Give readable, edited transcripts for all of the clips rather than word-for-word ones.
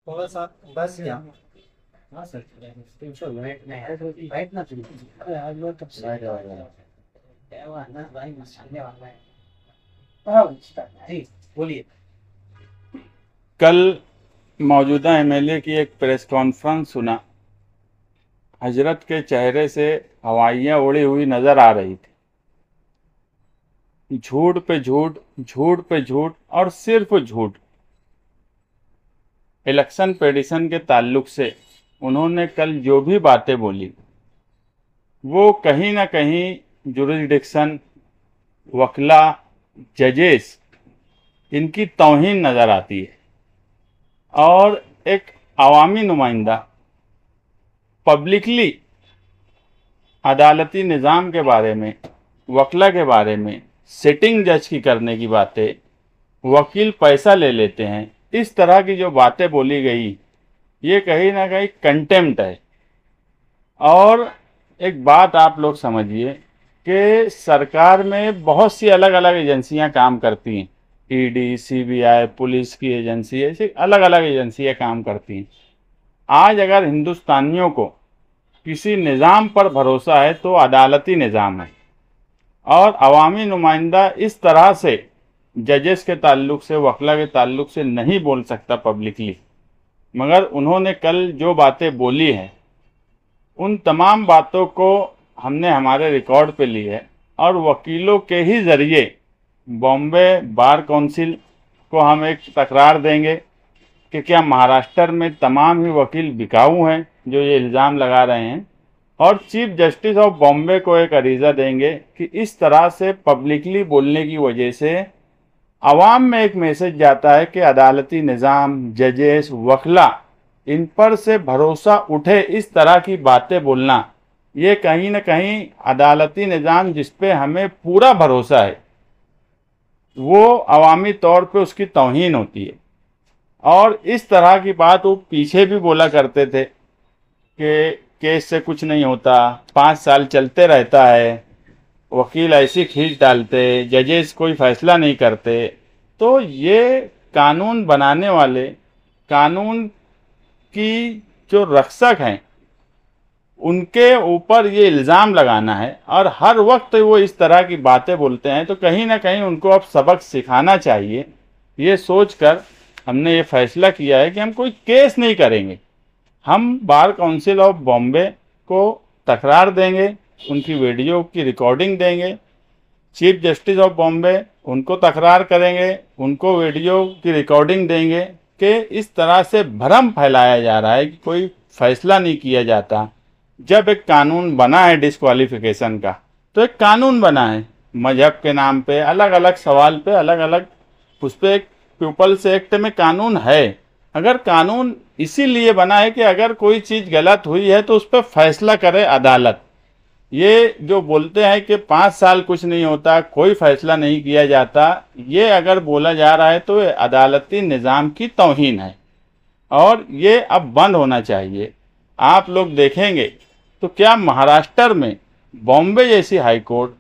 थोड़ा सा बस क्या। हाँ सर, 300 यूनिट में है तो बैठ ना चाहिए। अरे आज वो तब से क्या हुआ ना भाई, मसाले वाला है। हाँ जी, बोलिए। कल मौजूदा एमएलए की एक प्रेस कॉन्फ्रेंस सुना। हजरत के चेहरे से हवाइयाँ उड़ी हुई नजर आ रही थी। झूठ पे झूठ, झूठ पे झूठ और सिर्फ झूठ। इलेक्शन पेडिशन के ताल्लुक से उन्होंने कल जो भी बातें बोली, वो कहीं ना कहीं जुरिस्डिक्शन, वकला, जजेस, इनकी तौहीन नजर आती है। और एक अवामी नुमाइंदा पब्लिकली अदालती निज़ाम के बारे में, वकला के बारे में, सिटिंग जज की करने की बातें, वकील पैसा ले लेते हैं, इस तरह की जो बातें बोली गई, ये कहीं ना कहीं कंटेम्प्ट है। और एक बात आप लोग समझिए कि सरकार में बहुत सी अलग अलग एजेंसियां काम करती हैं। ईडी, सीबीआई, पुलिस की एजेंसी, ऐसे अलग अलग एजेंसियां काम करती हैं। आज अगर हिंदुस्तानियों को किसी निज़ाम पर भरोसा है तो अदालती निज़ाम है। और अवामी नुमाइंदा इस तरह से जजेस के ताल्लुक से, वकला के ताल्लुक से नहीं बोल सकता पब्लिकली। मगर उन्होंने कल जो बातें बोली हैं, उन तमाम बातों को हमने हमारे रिकॉर्ड पे ली है। और वकीलों के ही ज़रिए बॉम्बे बार काउंसिल को हम एक तकरार देंगे कि क्या महाराष्ट्र में तमाम ही वकील बिकाऊ हैं जो ये इल्ज़ाम लगा रहे हैं। और चीफ जस्टिस ऑफ बॉम्बे को एक अरीज़ा देंगे कि इस तरह से पब्लिकली बोलने की वजह से आवाम में एक मैसेज जाता है कि अदालती निज़ाम, जजेस, वकला, इन पर से भरोसा उठे। इस तरह की बातें बोलना, ये कहीं ना कहीं अदालती निज़ाम जिस पे हमें पूरा भरोसा है, वो अवामी तौर पे उसकी तौहीन होती है। और इस तरह की बात वो पीछे भी बोला करते थे कि केस से कुछ नहीं होता, 5 साल चलते रहता है, वकील ऐसी खींच डालते, जजेस कोई फैसला नहीं करते। तो ये कानून बनाने वाले, कानून की जो रक्षक हैं, उनके ऊपर ये इल्ज़ाम लगाना है और हर वक्त वो इस तरह की बातें बोलते हैं। तो कहीं ना कहीं उनको अब सबक सिखाना चाहिए। ये सोचकर हमने ये फैसला किया है कि हम कोई केस नहीं करेंगे। हम बार काउंसिल ऑफ बॉम्बे को तकरार देंगे, उनकी वीडियो की रिकॉर्डिंग देंगे। चीफ जस्टिस ऑफ बॉम्बे उनको तकरार करेंगे, उनको वीडियो की रिकॉर्डिंग देंगे कि इस तरह से भ्रम फैलाया जा रहा है कि कोई फैसला नहीं किया जाता। जब एक कानून बना है डिस्क्वालिफिकेशन का, तो एक कानून बना है मजहब के नाम पे, अलग अलग सवाल पे अलग अलग, उस पर एक पीपल्स एक्ट में कानून है। अगर कानून इसीलिए बना है कि अगर कोई चीज़ गलत हुई है तो उस पर फैसला करे अदालत। ये जो बोलते हैं कि 5 साल कुछ नहीं होता, कोई फैसला नहीं किया जाता, ये अगर बोला जा रहा है तो ये अदालती निज़ाम की तौहीन है। और ये अब बंद होना चाहिए। आप लोग देखेंगे तो क्या महाराष्ट्र में बॉम्बे जैसी हाई कोर्ट,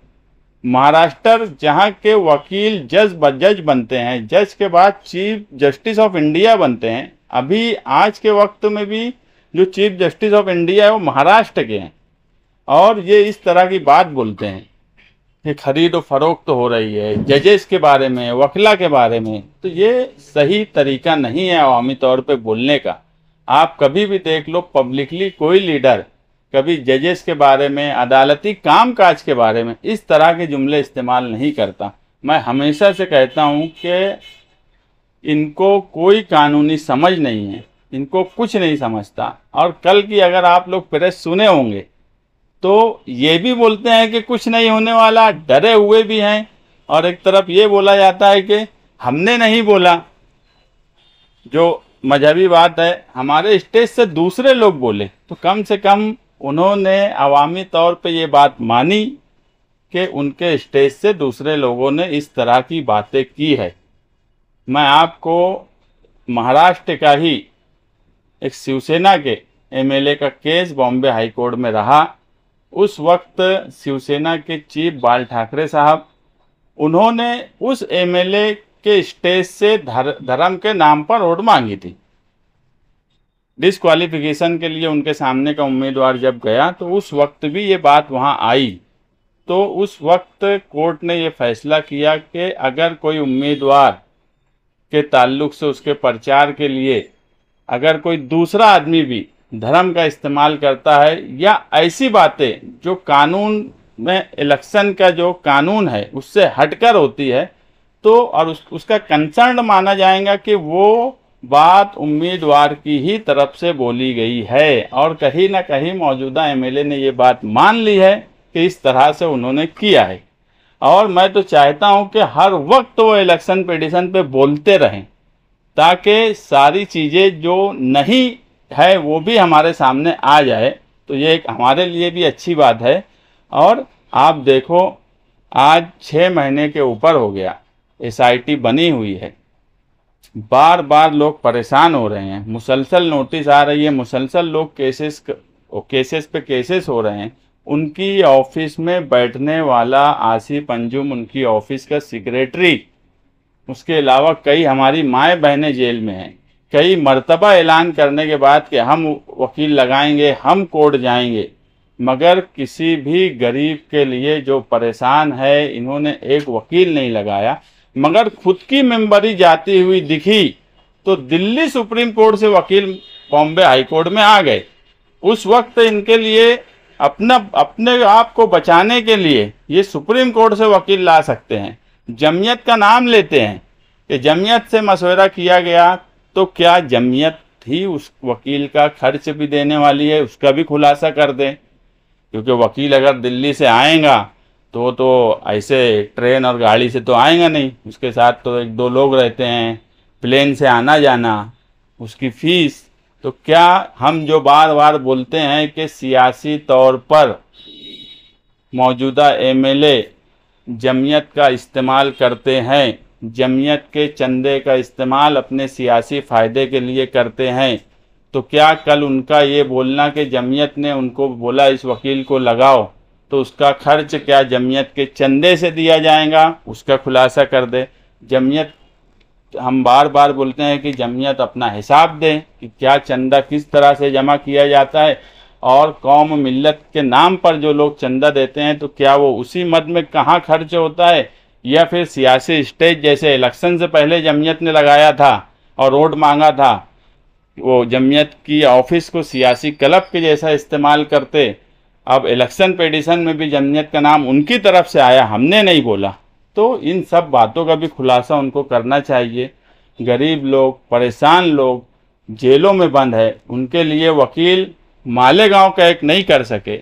महाराष्ट्र जहाँ के वकील जज बनते हैं, जज के बाद चीफ जस्टिस ऑफ इंडिया बनते हैं, अभी आज के वक्त में भी जो चीफ जस्टिस ऑफ इंडिया है वो महाराष्ट्र के हैं। और ये इस तरह की बात बोलते हैं कि खरीद और फरोख्त तो हो रही है जजेस के बारे में, वकला के बारे में। तो ये सही तरीका नहीं है अवामी तौर पे बोलने का। आप कभी भी देख लो, पब्लिकली कोई लीडर कभी जजेस के बारे में, अदालती कामकाज के बारे में इस तरह के जुमले इस्तेमाल नहीं करता। मैं हमेशा से कहता हूँ कि इनको कोई कानूनी समझ नहीं है, इनको कुछ नहीं समझता। और कल की अगर आप लोग प्रेस सुने होंगे तो ये भी बोलते हैं कि कुछ नहीं होने वाला, डरे हुए भी हैं। और एक तरफ ये बोला जाता है कि हमने नहीं बोला। जो मजहबी बात है, हमारे स्टेज से दूसरे लोग बोले तो कम से कम उन्होंने अवामी तौर पे ये बात मानी कि उनके स्टेज से दूसरे लोगों ने इस तरह की बातें की है। मैं आपको महाराष्ट्र का ही एक शिवसेना के एमएलए का केस बॉम्बे हाई कोर्ट में रहा। उस वक्त शिवसेना के चीफ बाल ठाकरे साहब, उन्होंने उस एमएलए के स्टेज से धर्म के नाम पर वोट मांगी थी। डिस्क्वालिफिकेशन के लिए उनके सामने का उम्मीदवार जब गया तो उस वक्त भी ये बात वहाँ आई। तो उस वक्त कोर्ट ने ये फैसला किया कि अगर कोई उम्मीदवार के ताल्लुक से उसके प्रचार के लिए अगर कोई दूसरा आदमी भी धर्म का इस्तेमाल करता है या ऐसी बातें जो कानून में इलेक्शन का जो कानून है उससे हटकर होती है, तो और उसका कंसर्न माना जाएगा कि वो बात उम्मीदवार की ही तरफ से बोली गई है और कहीं ना कहीं मौजूदा एमएलए ने ये बात मान ली है कि इस तरह से उन्होंने किया है। और मैं तो चाहता हूं कि हर वक्त वो इलेक्शन पिटीशन पे बोलते रहें ताकि सारी चीज़ें जो नहीं है वो भी हमारे सामने आ जाए, तो ये एक हमारे लिए भी अच्छी बात है। और आप देखो आज 6 महीने के ऊपर हो गया एसआईटी बनी हुई है, बार बार लोग परेशान हो रहे हैं, मुसलसल नोटिस आ रही है, मुसलसल लोग केसेस पे केसेस हो रहे हैं। उनकी ऑफिस में बैठने वाला आसिफ अंजुम उनकी ऑफिस का सेक्रेटरी, उसके अलावा कई हमारी माएँ बहनें जेल में हैं। कई मर्तबा ऐलान करने के बाद कि हम वकील लगाएंगे, हम कोर्ट जाएंगे, मगर किसी भी गरीब के लिए जो परेशान है इन्होंने एक वकील नहीं लगाया। मगर खुद की मेंबरी जाती हुई दिखी तो दिल्ली सुप्रीम कोर्ट से वकील बॉम्बे हाई कोर्ट में आ गए। उस वक्त इनके लिए अपने आप को बचाने के लिए ये सुप्रीम कोर्ट से वकील ला सकते हैं। जमीयत का नाम लेते हैं कि जमीयत से मशवरा किया गया, तो क्या जमीयत ही उस वकील का खर्च भी देने वाली है, उसका भी खुलासा कर दें। क्योंकि वकील अगर दिल्ली से आएगा तो ऐसे ट्रेन और गाड़ी से तो आएगा नहीं, उसके साथ तो 1-2 लोग रहते हैं, प्लेन से आना जाना, उसकी फ़ीस। तो क्या हम जो बार बार बोलते हैं कि सियासी तौर पर मौजूदा एमएलए जमीयत का इस्तेमाल करते हैं, जमीयत के चंदे का इस्तेमाल अपने सियासी फ़ायदे के लिए करते हैं, तो क्या कल उनका ये बोलना कि जमीयत ने उनको बोला इस वकील को लगाओ, तो उसका खर्च क्या जमीयत के चंदे से दिया जाएगा, उसका खुलासा कर दे। जमीयत, हम बार बार बोलते हैं कि जमीयत अपना हिसाब दे कि क्या चंदा किस तरह से जमा किया जाता है, और कौम मिल्लत के नाम पर जो लोग चंदा देते हैं तो क्या वो उसी मद में कहाँ खर्च होता है, या फिर सियासी स्टेज जैसे इलेक्शन से पहले जमीयत ने लगाया था और वोट मांगा था, वो जमीयत की ऑफिस को सियासी क्लब के जैसा इस्तेमाल करते। अब इलेक्शन पिटीशन में भी जमीयत का नाम उनकी तरफ से आया, हमने नहीं बोला। तो इन सब बातों का भी खुलासा उनको करना चाहिए। गरीब लोग, परेशान लोग जेलों में बंद है, उनके लिए वकील मालेगांव का एक नहीं कर सके,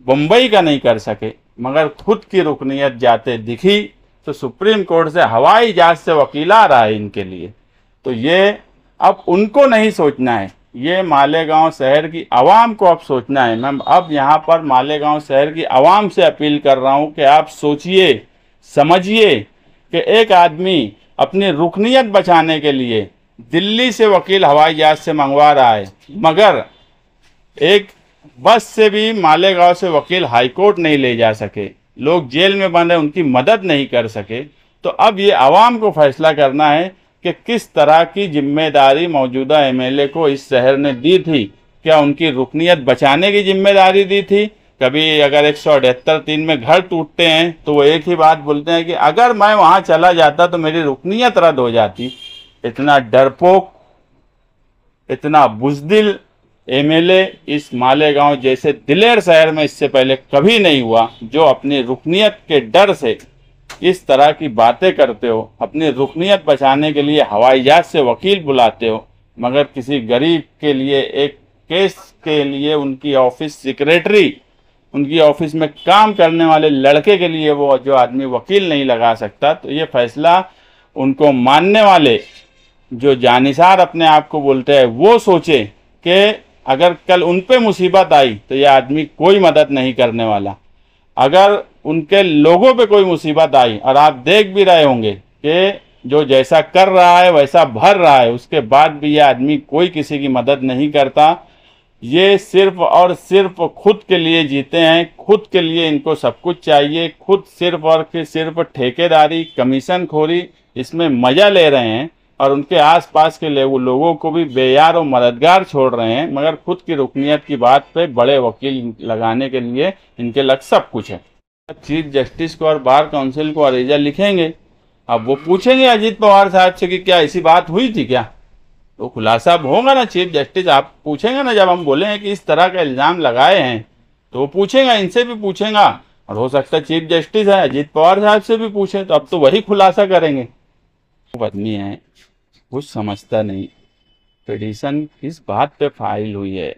बम्बई का नहीं कर सके, मगर खुद की रुकनीयत जाते दिखी तो सुप्रीम कोर्ट से हवाई जहाज से वकील आ रहा है इनके लिए। तो ये अब उनको नहीं सोचना है, ये मालेगांव शहर की आवाम को अब सोचना है। मैं अब यहाँ पर मालेगांव शहर की आवाम से अपील कर रहा हूँ कि आप सोचिए, समझिए कि एक आदमी अपनी रुकनीयत बचाने के लिए दिल्ली से वकील हवाई जहाज से मंगवा रहा है, मगर एक बस से भी मालेगांव से वकील हाईकोर्ट नहीं ले जा सके, लोग जेल में बंद हैं, उनकी मदद नहीं कर सके। तो अब ये आवाम को फैसला करना है कि किस तरह की जिम्मेदारी मौजूदा एमएलए को इस शहर ने दी थी। क्या उनकी रुकनीयत बचाने की जिम्मेदारी दी थी? कभी अगर 178(3) में घर टूटते हैं तो वो एक ही बात बोलते हैं कि अगर मैं वहाँ चला जाता तो मेरी रुकनीयत रद्द हो जाती। इतना डरपोक, इतना बुज़दिल एमएलए इस मालेगांव जैसे दिलेर शहर में इससे पहले कभी नहीं हुआ, जो अपनी रुकनीयत के डर से इस तरह की बातें करते हो, अपनी रुकनीयत बचाने के लिए हवाई जहाज से वकील बुलाते हो, मगर किसी गरीब के लिए एक केस के लिए उनकी ऑफिस सेक्रेटरी, उनकी ऑफिस में काम करने वाले लड़के के लिए वो जो आदमी वकील नहीं लगा सकता। तो ये फैसला उनको मानने वाले जो जानिसार अपने आप को बोलते हैं वो सोचे कि अगर कल उन पे मुसीबत आई तो ये आदमी कोई मदद नहीं करने वाला। अगर उनके लोगों पे कोई मुसीबत आई, और आप देख भी रहे होंगे कि जो जैसा कर रहा है वैसा भर रहा है, उसके बाद भी ये आदमी कोई किसी की मदद नहीं करता। ये सिर्फ और सिर्फ खुद के लिए जीते हैं, खुद के लिए इनको सब कुछ चाहिए, खुद सिर्फ और सिर्फ ठेकेदारी, कमीशन खोरी, इसमें मज़ा ले रहे हैं। और उनके आसपास के लोगों को भी बेयार और मददगार छोड़ रहे हैं, मगर खुद की रुकनीत की बात पे बड़े वकील लगाने के लिए इनके लग सब कुछ है। चीफ जस्टिस को और बार काउंसिल को अरेजा लिखेंगे, अब वो पूछेंगे अजीत पवार साहब से कि क्या ऐसी बात हुई थी क्या, तो खुलासा होगा ना। चीफ जस्टिस आप पूछेंगे ना, जब हम बोले हैं कि इस तरह का इल्ज़ाम लगाए हैं तो वो पूछेगा, इनसे भी पूछेगा, और हो सकता है चीफ जस्टिस है अजीत पवार साहब से भी पूछे, तो अब तो वही खुलासा करेंगे। आदमी है कुछ समझता नहीं। पिटीशन किस बात पे फाइल हुई है,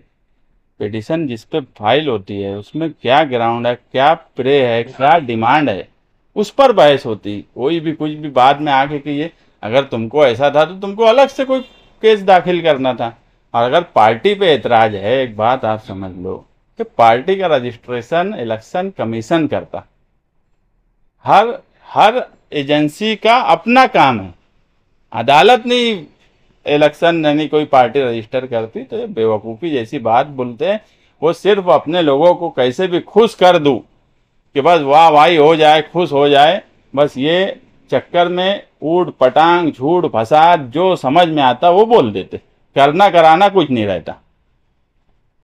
पिटीशन जिस पे फाइल होती है उसमें क्या ग्राउंड है, क्या प्रे है, क्या डिमांड है, उस पर बहस होती। कोई भी कुछ भी बाद में आके कि ये अगर तुमको ऐसा था तो तुमको अलग से कोई केस दाखिल करना था। और अगर पार्टी पे एतराज है, एक बात आप समझ लो कि पार्टी का रजिस्ट्रेशन इलेक्शन कमीशन करता, हर एजेंसी का अपना काम है, अदालत नहीं इलेक्शन यानी कोई पार्टी रजिस्टर करती। तो ये बेवकूफ़ी जैसी बात बोलते हैं, वो सिर्फ अपने लोगों को कैसे भी खुश कर दूं कि बस वाह वाही हो जाए, खुश हो जाए, बस ये चक्कर में ऊट पटांग झूठ फसाद जो समझ में आता वो बोल देते, करना कराना कुछ नहीं रहता।